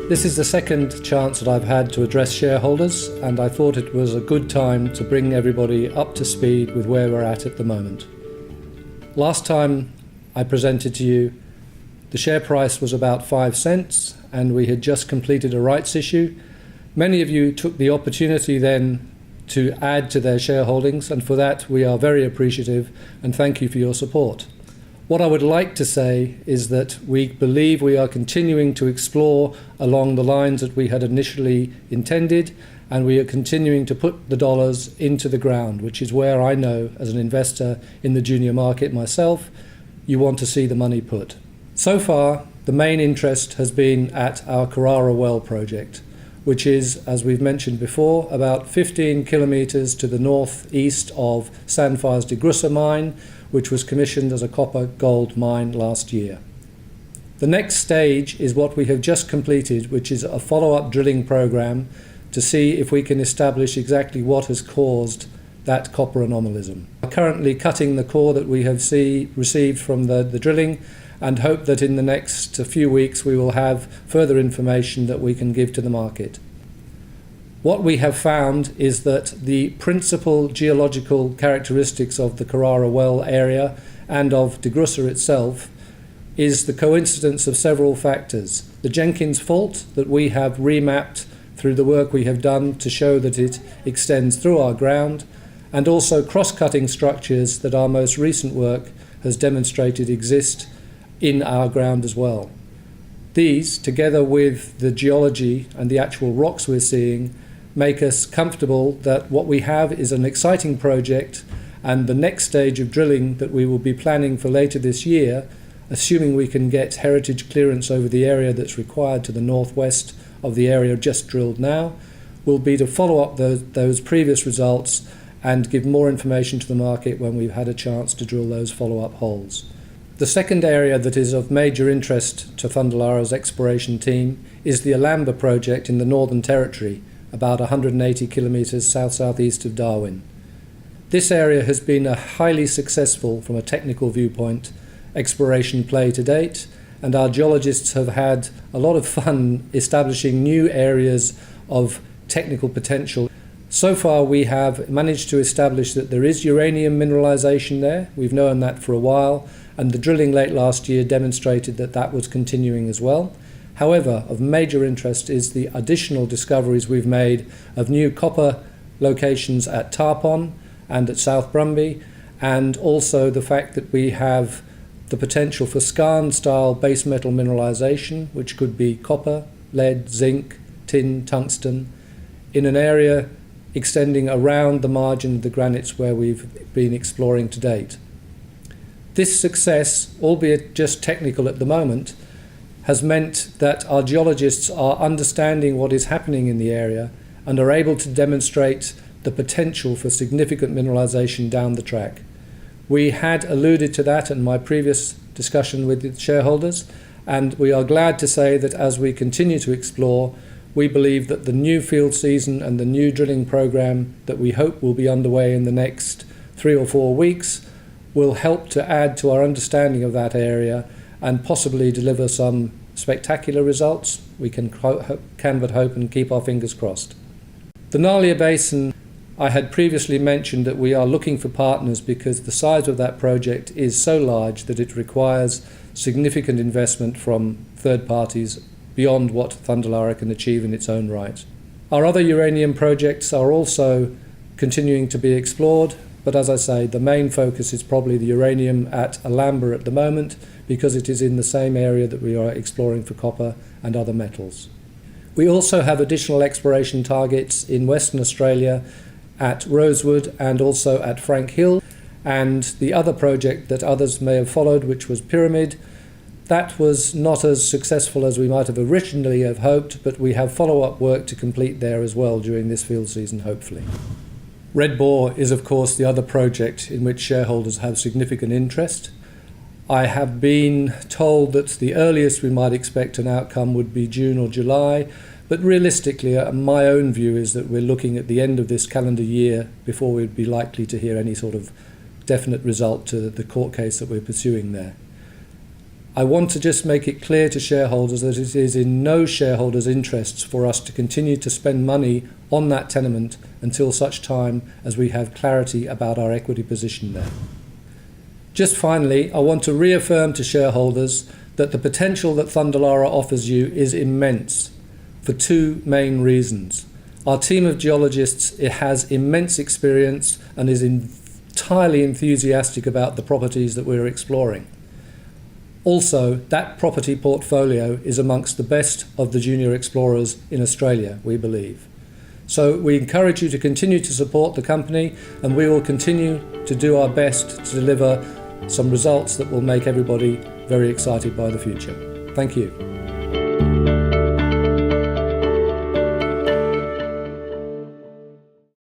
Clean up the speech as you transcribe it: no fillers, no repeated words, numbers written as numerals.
This is the second chance that I've had to address shareholders, and I thought it was a good time to bring everybody up to speed with where we're at the moment. Last time I presented to you, the share price was about 5 cents, and we had just completed a rights issue. Many of you took the opportunity then to add to their shareholdings, and for that we are very appreciative and thank you for your support. What I would like to say is that we believe we are continuing to explore along the lines that we had initially intended, and we are continuing to put the dollars into the ground, which is where I know, as an investor in the junior market myself, you want to see the money put. So far, the main interest has been at our Thundelarra well project, which is, as we've mentioned before, about 15 kilometres to the northeast of Sandfire's DeGrussa mine, which was commissioned as a copper-gold mine last year. The next stage is what we have just completed, which is a follow-up drilling program to see if we can establish exactly what has caused that copper anomalism. We're currently cutting the core that we have received from the drilling, and hope that in the next few weeks we will have further information that we can give to the market. What we have found is that the principal geological characteristics of the Thundelarra well area and of DeGrussa itself is the coincidence of several factors. The Jenkins fault that we have remapped through the work we have done to show that it extends through our ground, and also cross-cutting structures that our most recent work has demonstrated exist in our ground as well. These, together with the geology and the actual rocks we're seeing, make us comfortable that what we have is an exciting project, and the next stage of drilling that we will be planning for later this year, assuming we can get heritage clearance over the area that's required to the northwest of the area just drilled now, will be to follow up those previous results and give more information to the market when we've had a chance to drill those follow-up holes. The second area that is of major interest to Thundelarra's exploration team is the Alamba project in the Northern Territory, about 180 kilometres south-southeast of Darwin. This area has been a highly successful, from a technical viewpoint, exploration play to date, and our geologists have had a lot of fun establishing new areas of technical potential. So far we have managed to establish that there is uranium mineralisation there. We've known that for a while, and the drilling late last year demonstrated that that was continuing as well. However, of major interest is the additional discoveries we've made of new copper locations at Tarpon and at South Brumby, and also the fact that we have the potential for skarn-style base metal mineralisation, which could be copper, lead, zinc, tin, tungsten, in an area extending around the margin of the granites where we've been exploring to date. This success, albeit just technical at the moment, has meant that our geologists are understanding what is happening in the area and are able to demonstrate the potential for significant mineralisation down the track. We had alluded to that in my previous discussion with the shareholders, and we are glad to say that as we continue to explore, we believe that the new field season and the new drilling program that we hope will be underway in the next 3 or 4 weeks will help to add to our understanding of that area and possibly deliver some spectacular results. We can but hope and keep our fingers crossed. The Nalia Basin, I had previously mentioned that we are looking for partners because the size of that project is so large that it requires significant investment from third parties beyond what Thundelarra can achieve in its own right. Our other uranium projects are also continuing to be explored, but as I say, the main focus is probably the uranium at Alamba at the moment, because it is in the same area that we are exploring for copper and other metals. We also have additional exploration targets in Western Australia at Rosewood and also at Frank Hill, and the other project that others may have followed, which was Pyramid. That was not as successful as we might have originally have hoped, but we have follow-up work to complete there as well during this field season, hopefully. Red Boar is, of course, the other project in which shareholders have significant interest. I have been told that the earliest we might expect an outcome would be June or July, but realistically, my own view is that we're looking at the end of this calendar year before we'd be likely to hear any sort of definite result to the court case that we're pursuing there. I want to just make it clear to shareholders that it is in no shareholders' interests for us to continue to spend money on that tenement until such time as we have clarity about our equity position there. Just finally, I want to reaffirm to shareholders that the potential that Thundelarra offers you is immense for two main reasons. Our team of geologists has immense experience and is entirely enthusiastic about the properties that we're exploring. Also, that property portfolio is amongst the best of the junior explorers in Australia, we believe. So we encourage you to continue to support the company, and we will continue to do our best to deliver some results that will make everybody very excited by the future. Thank you.